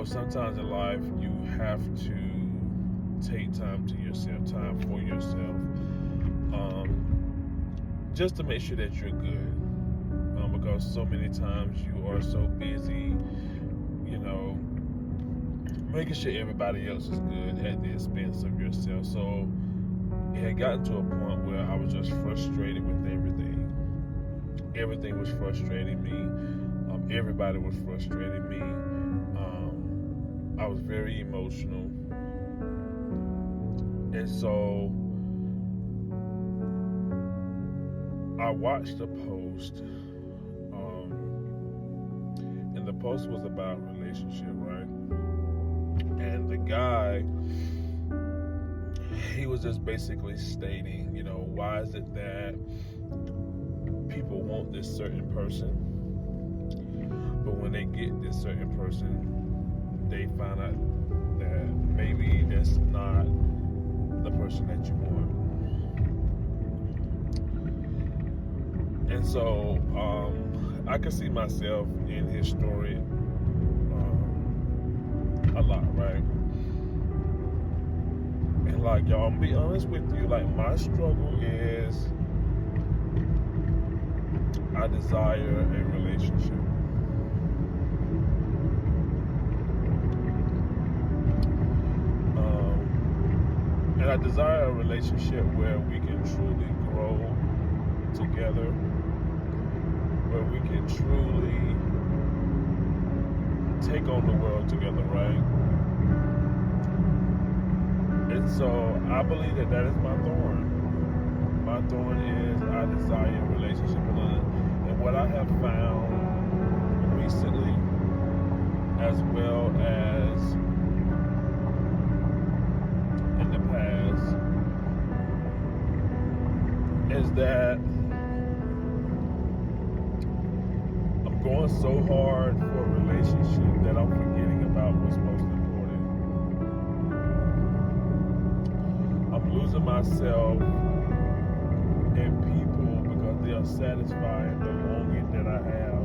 sometimes in life you have to take time to yourself, time for yourself, just to make sure that you're good. Because so many times you are so busy, making sure everybody else is good at the expense of yourself. So it had gotten to a point where I was just frustrated with everything. Everything was frustrating me. Everybody was frustrating me. I was very emotional. And so I watched a post, and the post was about relationship, right? And the guy, he was just basically stating, why is it that people want this certain person, but when they get this certain person, they find out that maybe that's not the person that you want. And so I can see myself in his story a lot, right? And like, y'all, I'm gonna be honest with you, like, my struggle is I desire a relationship. And I desire a relationship where we can truly grow together, where we can truly take on the world together, right? And so I believe that is my thorn. My thorn is I desire a relationship. And what I have found recently, as well as in the past, is that I'm going so hard for a relationship that I'm forgetting about what's most important. I'm losing myself in people because they are satisfying the longing that I have.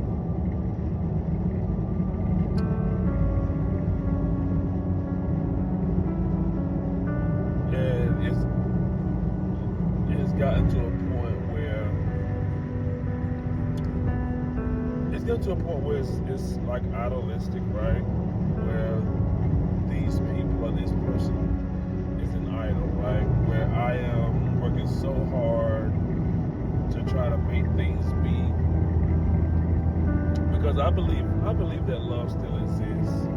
And it's gotten to a point where it's like idealistic, right? Where these people or this person is an idol, right? Where I am working so hard to try to make things be, because I believe that love still exists.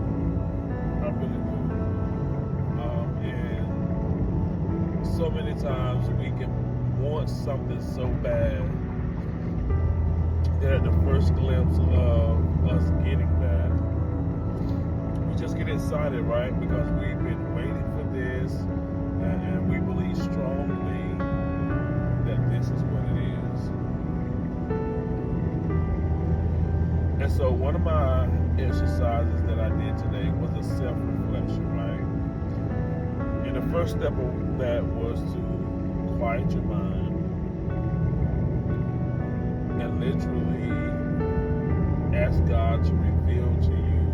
I really do. And so many times we can want something so bad that at the first glimpse of us getting that, we just get excited, right? Because we've been waiting for this, and we believe strongly that this is what it is. And so one of my exercises that I did today was a self-reflection, right? And the first step of that was to quiet your mind and literally ask God to reveal to you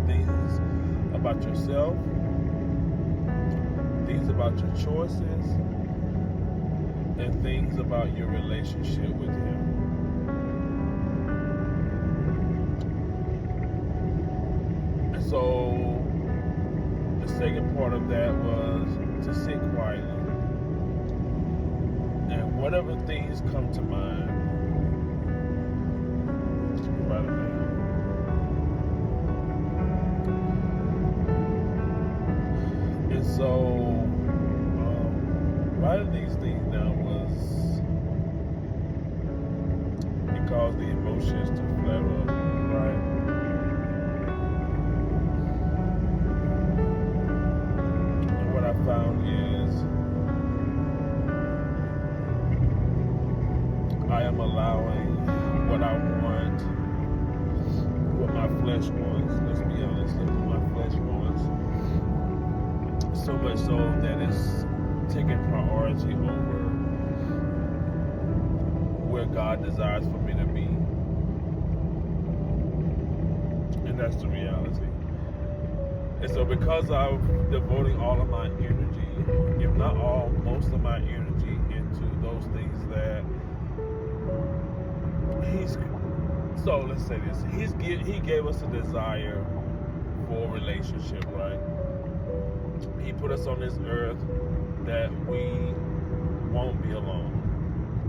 things about yourself, things about your choices, and things about your relationship with Him. And so the second part of that was to sit quietly. And whatever things come to mind, write them down. And so, writing these things down it caused the emotions to flare up, right? And what I found is I am allowing what I want, what my flesh wants, let's be honest, what my flesh wants, so much so that it's taking priority over where God desires for me to be. And that's the reality. And so because I'm devoting all of my energy, if not all, most of my energy into those things that so let's say this, he gave us a desire for a relationship, right? He put us on this earth that we won't be alone.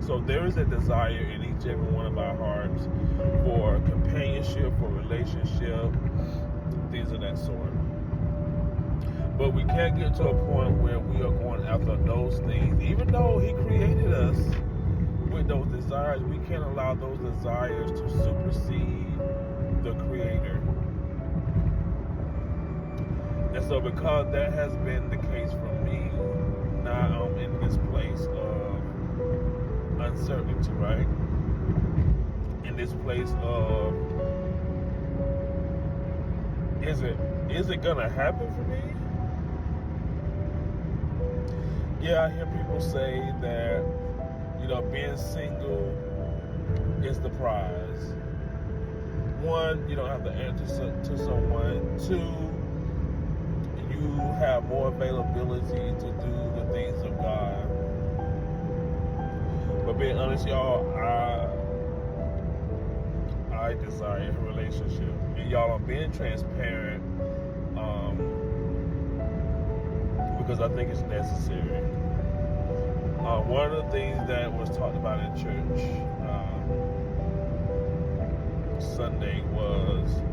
So there is a desire in each and every one of our hearts for companionship, for relationship, things of that sort. But we can't get to a point where we are going after those things. Even though he created us with those desires, we can't allow those desires to supersede the Creator. And so because that has been the case for me, now I'm in this place of uncertainty, right? In this place of, is it gonna happen for me? Yeah, I hear people say that, being single is the prize. One, you don't have to answer to someone. Two, you have more availability to do the things of God. But being honest, y'all, I desire a relationship. And y'all, I'm being transparent because I think it's necessary. One of the things that was talked about in church Sunday was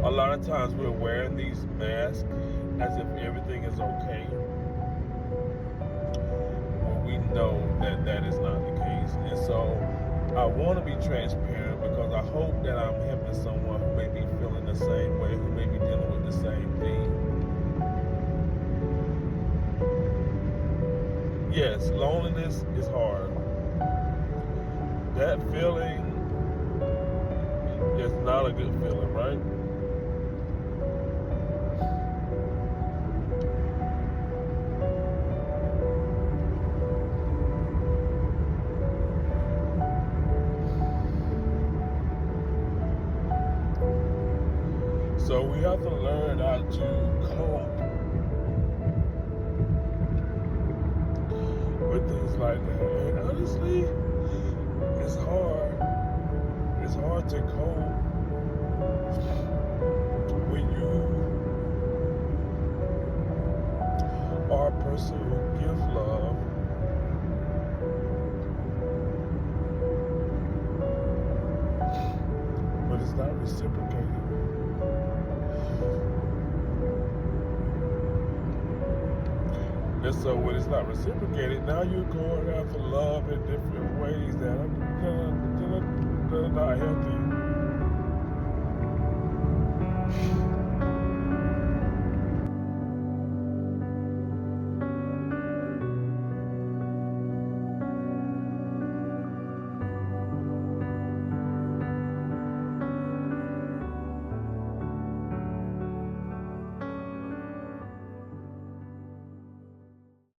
a lot of times we're wearing these masks as if everything is okay, when we know that that is not the case. And so I want to be transparent because I hope that I'm helping someone who may be feeling the same way, who may be dealing with the same thing. Yes, loneliness is hard. That feeling is not a good feeling, right? So we have to learn how to cope with things like that. And honestly, it's hard. It's hard to cope when you are a person who gives love, but it's not reciprocated. And so when it's not reciprocated, now you're going after love in different ways that are not healthy.